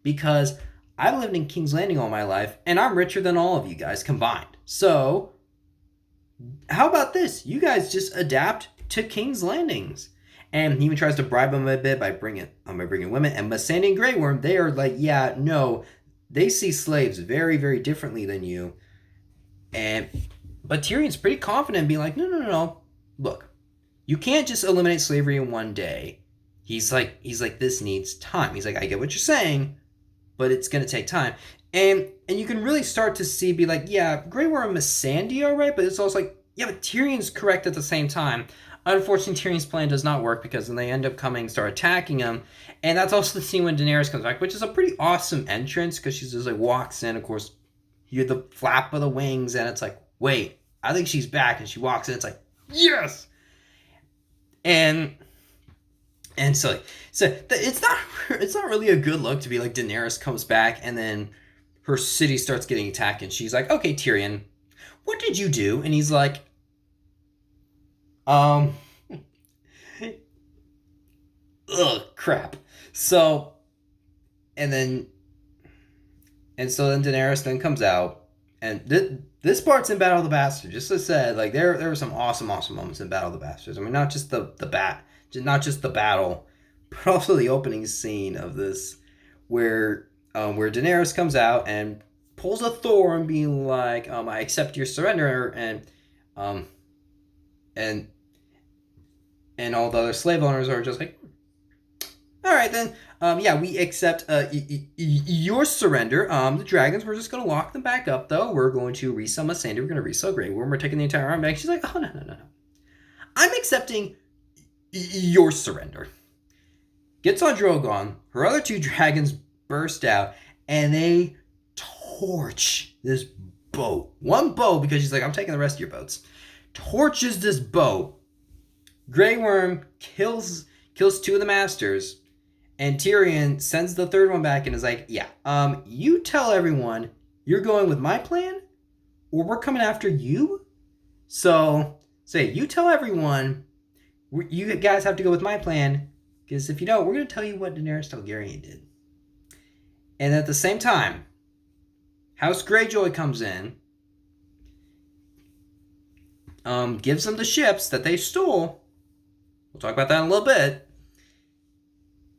because I've lived in King's Landing all my life, and I'm richer than all of you guys combined. So how about this? You guys just adapt to King's Landings. And he even tries to bribe them a bit by bringing women. And Missandei and Grey Worm, they are like, yeah, no, they see slaves very, very differently than you. But Tyrion's pretty confident, being like, no. Look, you can't just eliminate slavery in one day. he's like this needs time. He's like, I get what you're saying, but it's gonna take time. And you can really start to see, be like, yeah, Grey Worm is Sandy, all right, but it's also like, yeah, but Tyrion's correct at the same time. Unfortunately, Tyrion's plan does not work because then they end up coming, start attacking him, and that's also the scene when Daenerys comes back, which is a pretty awesome entrance because she just like walks in. Of course, you hear the flap of the wings, and it's like, wait, I think she's back, and she walks in. It's like, yes, and so it's not really a good look to be like Daenerys comes back and then her city starts getting attacked and she's like, okay, Tyrion, what did you do? And he's like, um, ugh, crap. So and then then Daenerys then comes out and this part's in Battle of the Bastards. Just as I said, like there were some awesome moments in Battle of the Bastards. I mean, not just not just the battle, but also the opening scene of this, where Daenerys comes out and pulls a Thor and being like, I accept your surrender, um, and all the other slave owners are just like, all right then, yeah, we accept your surrender. The dragons, we're just gonna lock them back up though. We're going to resell Missandei. We're gonna resell Grey Worm. We're taking the entire army back. She's like, oh no. I'm accepting your surrender. Gets on Drogon. Her other two dragons burst out, and they torch this boat. One boat, because she's like, I'm taking the rest of your boats. Torches this boat. Grey Worm kills two of the masters, and Tyrion sends the third one back and is like, yeah, you tell everyone you're going with my plan, or we're coming after you. So you tell everyone you guys have to go with my plan, because if you don't, we're going to tell you what Daenerys Targaryen did. And at the same time, House Greyjoy comes in, gives them the ships that they stole. We'll talk about that in a little bit.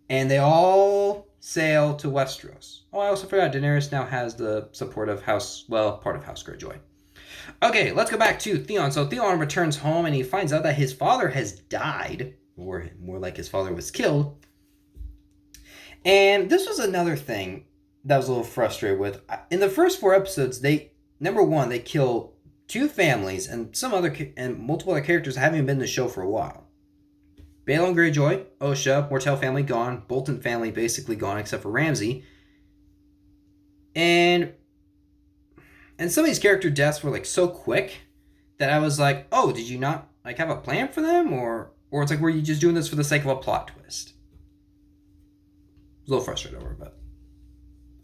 And they all sail to Westeros. Oh, I also forgot, Daenerys now has the support of part of House Greyjoy. Okay, let's go back to Theon. So Theon returns home and he finds out that his father has died, or more like his father was killed. And this was another thing that I was a little frustrated with. In the first 4 episodes, they kill 2 families and multiple other characters that haven't been in the show for a while. Balon Greyjoy, Osha, Mortell family gone, Bolton family basically gone except for Ramsay. And some of these character deaths were like so quick that I was like, oh, did you not like have a plan for them, or it's like, were you just doing this for the sake of a plot twist? I was a little frustrated over it, but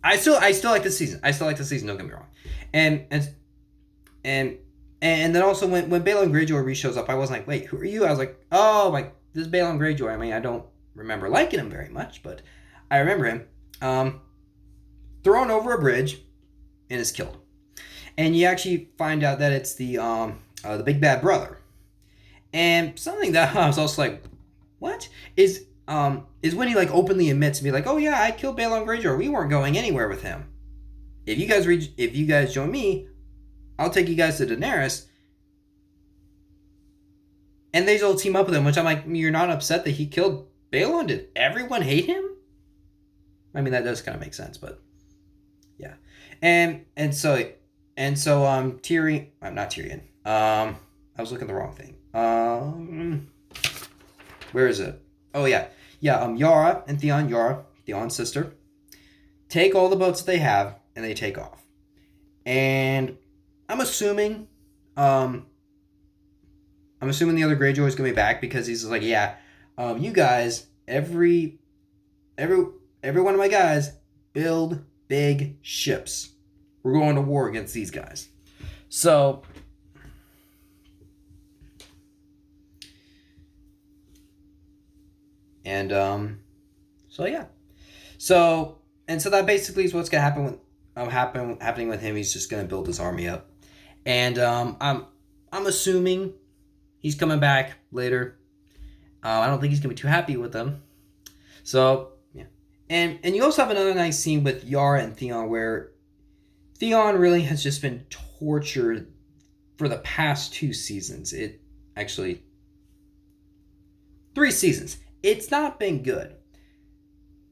I still like the season. Don't get me wrong. And then also when Balon Greyjoy shows up, I wasn't like, wait, who are you? I was like, oh, like this is Balon Greyjoy. I mean, I don't remember liking him very much, but I remember him thrown over a bridge and is killed. And you actually find out that it's the big bad brother. And something that I was also like, what? Is when he like openly admits to be like, oh yeah, I killed Balon Greyjoy. We weren't going anywhere with him. If you guys join me, I'll take you guys to Daenerys. And they all team up with him, which I'm like, you're not upset that he killed Balon? Did everyone hate him? I mean, that does kind of make sense, but yeah. And so Tyrion, I'm not Tyrion. I was looking at the wrong thing. Where is it? Oh yeah. Yara and Theon's sister, take all the boats that they have and they take off. And I'm assuming the other Greyjoy is gonna be back because he's like, yeah, you guys, every one of my guys build big ships. We're going to war against these guys. So yeah. So that basically is what's gonna happen with happening with him. He's just gonna build his army up. And I'm assuming he's coming back later. I don't think he's gonna be too happy with them. So yeah. And you also have another nice scene with Yara and Theon where Theon really has just been tortured for the past 2 seasons. 3 seasons. It's not been good.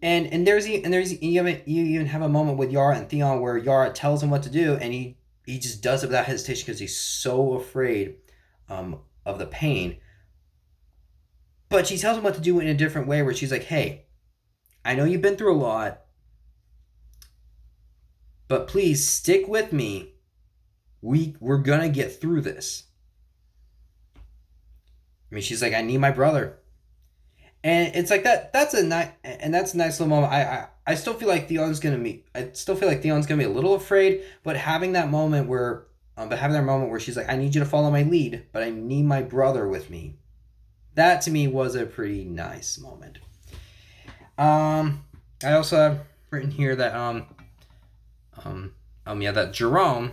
And you even have a moment with Yara and Theon where Yara tells him what to do, and he just does it without hesitation because he's so afraid of the pain. But she tells him what to do in a different way, where she's like, "Hey, I know you've been through a lot, but please stick with me. We're gonna get through this." I mean, she's like, "I need my brother." And it's like that. That's a nice, and that's a nice little moment. I still feel like Theon's gonna be. I still feel like Theon's gonna be a little afraid, but having that moment where, she's like, "I need you to follow my lead, but I need my brother with me." That to me was a pretty nice moment. I also have written here that that Jerome,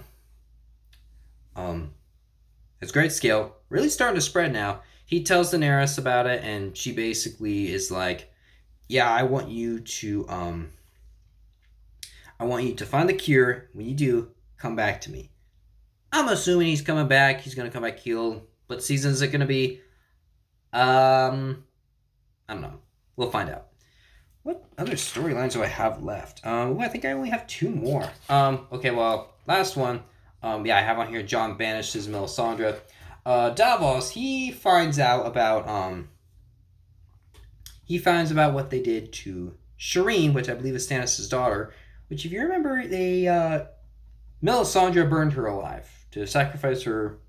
his great skill really starting to spread now. He tells Daenerys about it, and she basically is like, "Yeah, I want you to find the cure. When you do, come back to me." I'm assuming he's coming back. He's gonna come back healed. What season is it gonna be? I don't know. We'll find out. What other storylines do I have left? I think I only have two more. Okay, well, last one. I have on here Jon banishes Melisandre. Davos, he finds out about what they did to Shireen, which I believe is Stannis' daughter. Which, if you remember, Melisandre burned her alive to sacrifice her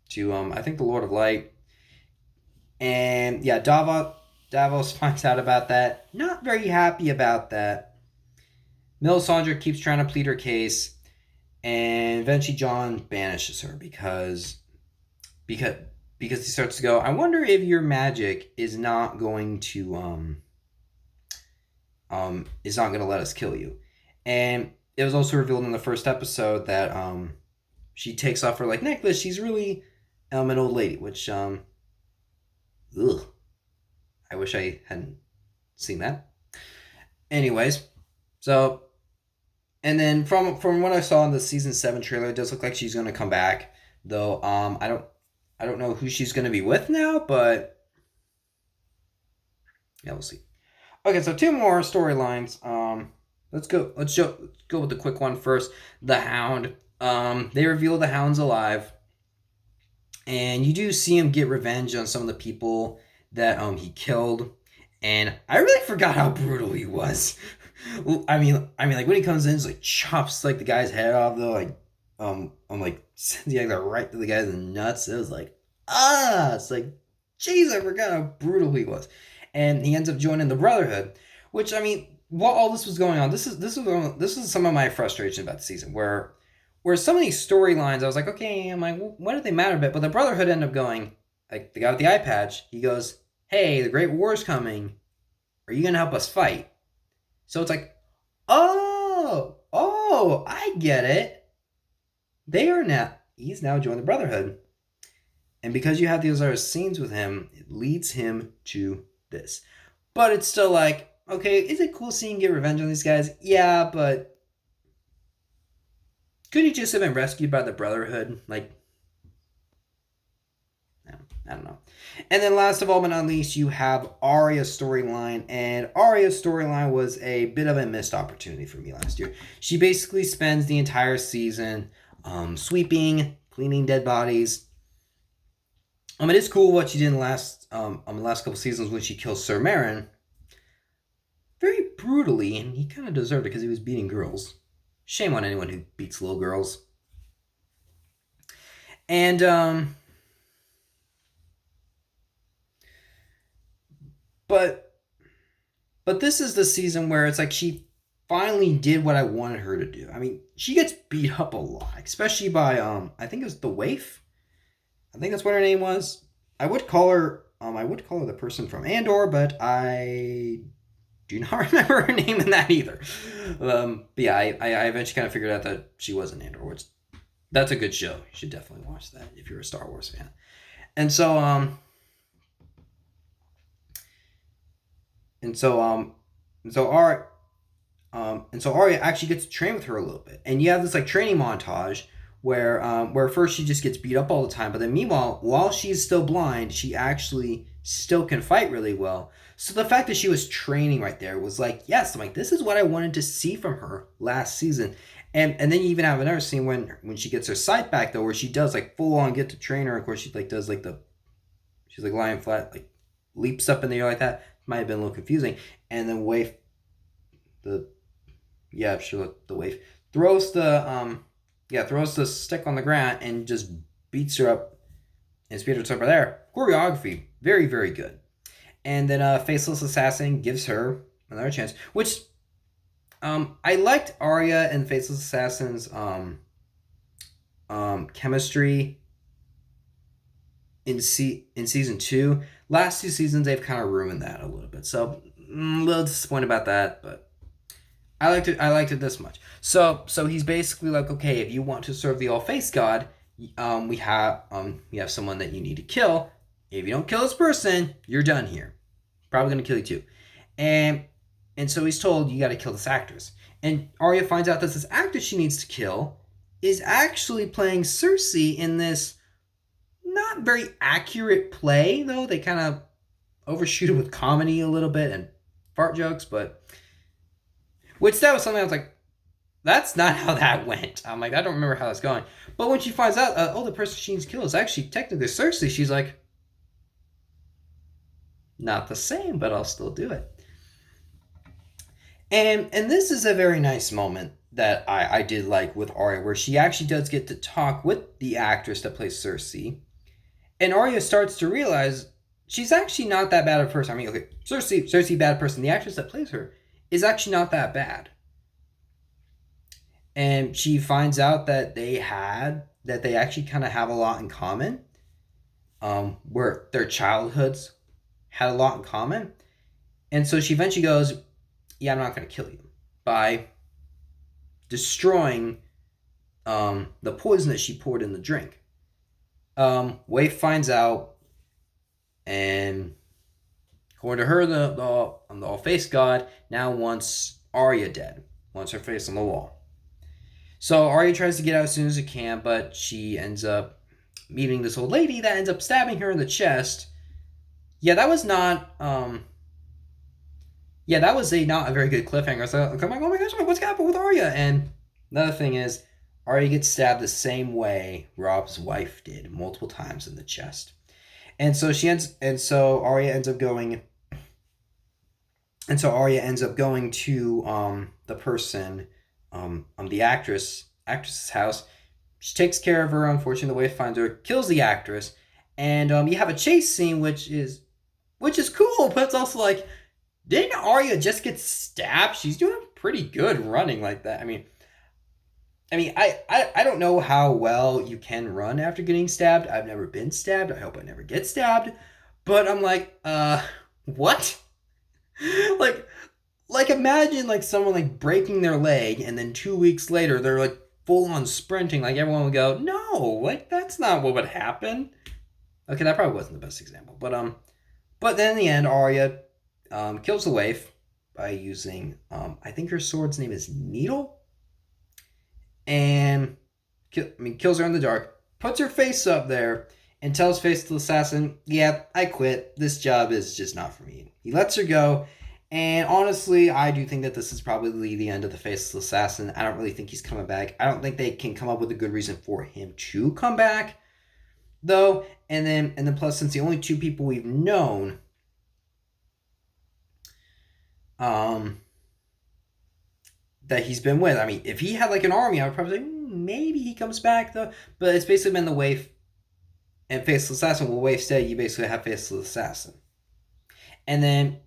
to I think the Lord of Light. And yeah, Davos finds out about that. Not very happy about that. Melisandre keeps trying to plead her case, and eventually Jon banishes her because he starts to go, "I wonder if your magic is not going to is not going to let us kill you." And it was also revealed in the first episode that she takes off her necklace. She's really an old lady, which ugh. I wish I hadn't seen that. Anyways, so and then from what I saw in the season 7 trailer, it does look like she's going to come back. Though I don't know who she's going to be with now, but yeah, we'll see. Okay, so two more storylines. Let's go with the quick one first. The Hound. They reveal the Hound's alive, and you do see him get revenge on some of the people that he killed, and I really forgot how brutal he was. I mean, like when he comes in, just like chops the guy's head off though, I'm sends right to the guy's nuts. It was like, it's like, jeez, I forgot how brutal he was, and he ends up joining the Brotherhood, which while all this was going on, this is some of my frustration about the season where some of these storylines I was like, okay, I'm like, well, when did they matter a bit? But the Brotherhood ended up going, like the guy with the eye patch, he goes, "Hey, the Great War's coming. Are you gonna help us fight?" So it's like, oh, I get it. He's now joined the Brotherhood. And because you have these other scenes with him, it leads him to this. But it's still like, okay, is it cool seeing him get revenge on these guys? Yeah, but could he just have been rescued by the Brotherhood? I don't know. And then last of all but not least, you have Arya's storyline. And Arya's storyline was a bit of a missed opportunity for me last year. She basically spends the entire season sweeping, cleaning dead bodies. It is cool what she did in the last couple seasons when she kills Ser Meryn. Very brutally, and he kind of deserved it because he was beating girls. Shame on anyone who beats little girls. And But this is the season where it's like she finally did what I wanted her to do. She gets beat up a lot, especially by I think it was the Waif. I think that's what her name was. I would call her the person from Andor, but I do not remember her name in that either. But yeah, I eventually kind of figured out that she was in Andor, which that's a good show. You should definitely watch that if you're a Star Wars fan. And so Arya actually gets to train with her a little bit, and you have this training montage where first she just gets beat up all the time, but then meanwhile, while she's still blind, she actually still can fight really well. So the fact that she was training right there was like, yes, I'm like, this is what I wanted to see from her last season. And then you even have another scene when she gets her sight back though, where she does like full on get to train her. Of course, she like does like she's like lying flat, like leaps up in the air like that. Might have been a little confusing. And then the yeah, sure, the Waif throws throws the stick on the ground and just beats her up and speeds her up there. Choreography, very, very good. And then Faceless Assassin gives her another chance, which I liked Arya and Faceless Assassin's chemistry in season 2. Last 2 seasons they've kind of ruined that a little bit, so a little disappointed about that, but I liked it this much. So he's basically like, okay, if you want to serve the All Face God, we have someone that you need to kill. If you don't kill this person, you're done here. Probably gonna kill you too. And so he's told, you got to kill this actress. And Arya finds out that this actress she needs to kill is actually playing Cersei in this not very accurate play, though. They kind of overshoot it with comedy a little bit and fart jokes, but which that was something I was like, that's not how that went. I'm like, I don't remember how that's going. But when she finds out, the person she needs to kill is actually technically Cersei, she's like, not the same, but I'll still do it. And this is a very nice moment that I did like with Arya, where she actually does get to talk with the actress that plays Cersei. And Arya starts to realize she's actually not that bad of a person. I mean, okay, Cersei, bad person. The actress that plays her is actually not that bad. And she finds out that they actually kind of have a lot in common. Where their childhoods had a lot in common. And so she eventually goes, yeah, I'm not going to kill you, by destroying the poison that she poured in the drink. Waif finds out, and according to her, the All-Face God now wants Arya dead, wants her face on the wall. So Arya tries to get out as soon as she can, but she ends up meeting this old lady that ends up stabbing her in the chest. Yeah, that was not not a very good cliffhanger. So I'm like, oh my gosh, what's happened with Arya? And another thing is, Arya gets stabbed the same way Robb's wife did multiple times in the chest. And so Arya ends up going to the person, the actress's house. She takes care of her. Unfortunately, the Waif finds her, kills the actress, and you have a chase scene, which is cool, but it's also like, didn't Arya just get stabbed? She's doing pretty good running like that. I mean, I don't know how well you can run after getting stabbed. I've never been stabbed. I hope I never get stabbed. But I'm like, what? like imagine like someone like breaking their leg and then 2 weeks later they're like full on sprinting. Like everyone would go, no, like that's not what would happen. Okay, that probably wasn't the best example, but then in the end, Arya kills the Waif by using, I think her sword's name is Needle, and kills her in the dark, puts her face up there, and tells Faceless Assassin, yeah, I quit. This job is just not for me. He lets her go, and honestly, I do think that this is probably the end of the Faceless Assassin. I don't really think he's coming back. I don't think they can come up with a good reason for him to come back, though. And then plus, since the only 2 people we've known that he's been with, I mean, if he had like an army, I would probably say maybe he comes back though. But it's basically been the Waif and Faceless Assassin. Well, Waif said you basically have Faceless Assassin, and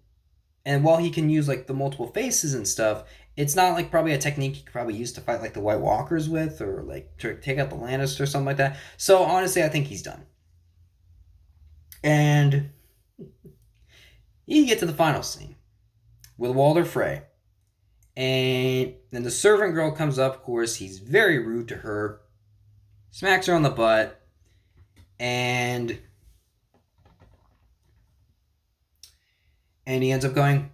while he can use like the multiple faces and stuff, it's not like probably a technique he could probably use to fight like the White Walkers with, or like to take out the Lannisters or something like that. So honestly, I think he's done. And you get to the final scene with Walder Frey. And then the servant girl comes up, of course. He's very rude to her. Smacks her on the butt. And he ends up going,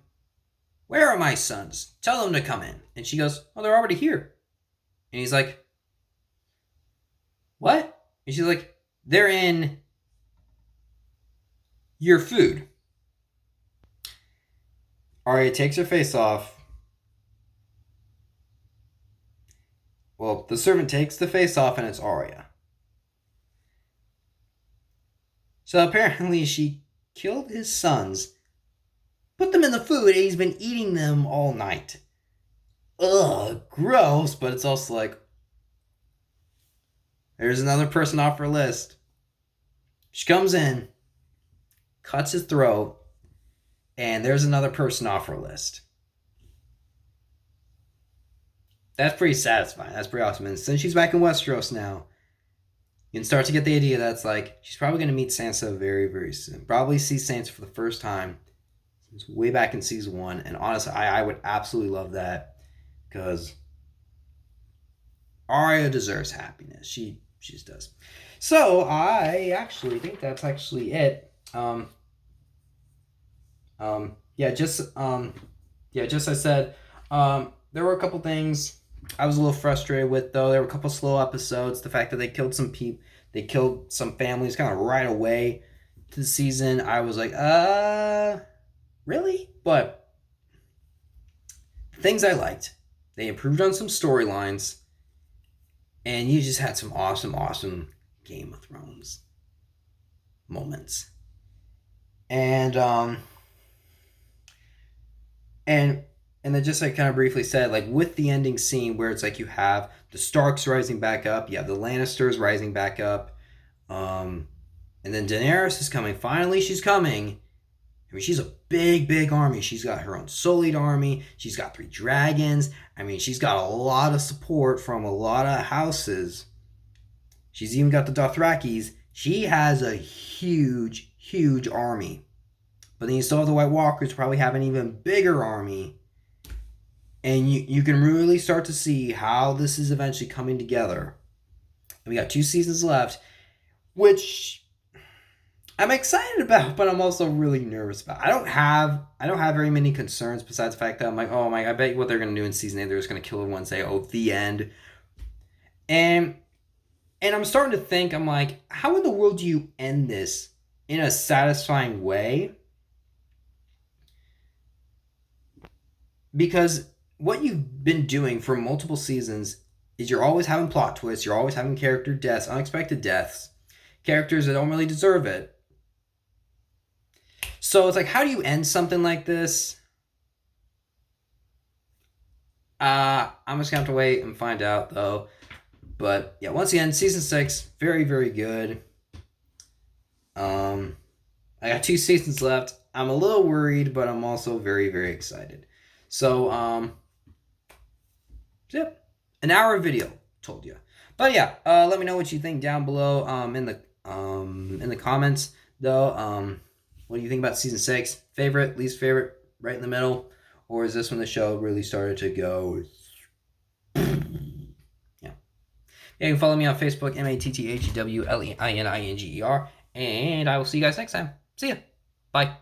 where are my sons? Tell them to come in. And she goes, oh, they're already here. And he's like, what? And she's like, they're in your food. Arya takes her face off. Well, the servant takes the face off and it's Arya. So apparently she killed his sons, put them in the food, and he's been eating them all night. Ugh, gross, but it's also like, there's another person off her list. She comes in, cuts his throat, and there's another person off her list. That's pretty satisfying. That's pretty awesome. And since she's back in Westeros now, you can start to get the idea that's like, she's probably going to meet Sansa very, very soon. Probably see Sansa for the first time since way back in season 1. And honestly, I would absolutely love that because Arya deserves happiness. She just does. So I actually think that's actually it. Just I said, there were a couple things I was a little frustrated with, though. There were a couple slow episodes. The fact that they killed some people, they killed some families kind of right away to the season. I was like, really? But things I liked. They improved on some storylines, and you just had some awesome Game of Thrones moments. And then just like kind of briefly said, like with the ending scene where it's like you have the Starks rising back up, you have the Lannisters rising back up, and then Daenerys is coming. Finally, she's coming. I mean, she's a big army. She's got her own Sullied army. She's got 3 dragons. I mean, she's got a lot of support from a lot of houses. She's even got the Dothrakis. She has a huge army. But then you still have the White Walkers probably have an even bigger army. And you can really start to see how this is eventually coming together. And we got 2 seasons left, which I'm excited about, but I'm also really nervous about. I don't have very many concerns besides the fact that I'm like, oh my, I bet what they're gonna do in season 8, they're just gonna kill everyone and say, oh, the end. And I'm starting to think, I'm like, how in the world do you end this in a satisfying way? Because what you've been doing for multiple seasons is you're always having plot twists, you're always having character deaths, unexpected deaths, characters that don't really deserve it. So it's like, how do you end something like this? I'm just gonna have to wait and find out, though. But yeah, once again, season 6, very good. I got 2 seasons left. I'm a little worried, but I'm also very excited. So yep, an hour video, told you. But yeah, let me know what you think down below in the comments, though. What do you think about season 6? Favorite, least favorite, right in the middle? Or is this when the show really started to go? Yeah. You can follow me on Facebook, MATTHEWLEININGER, and I will see you guys next time. See ya. Bye.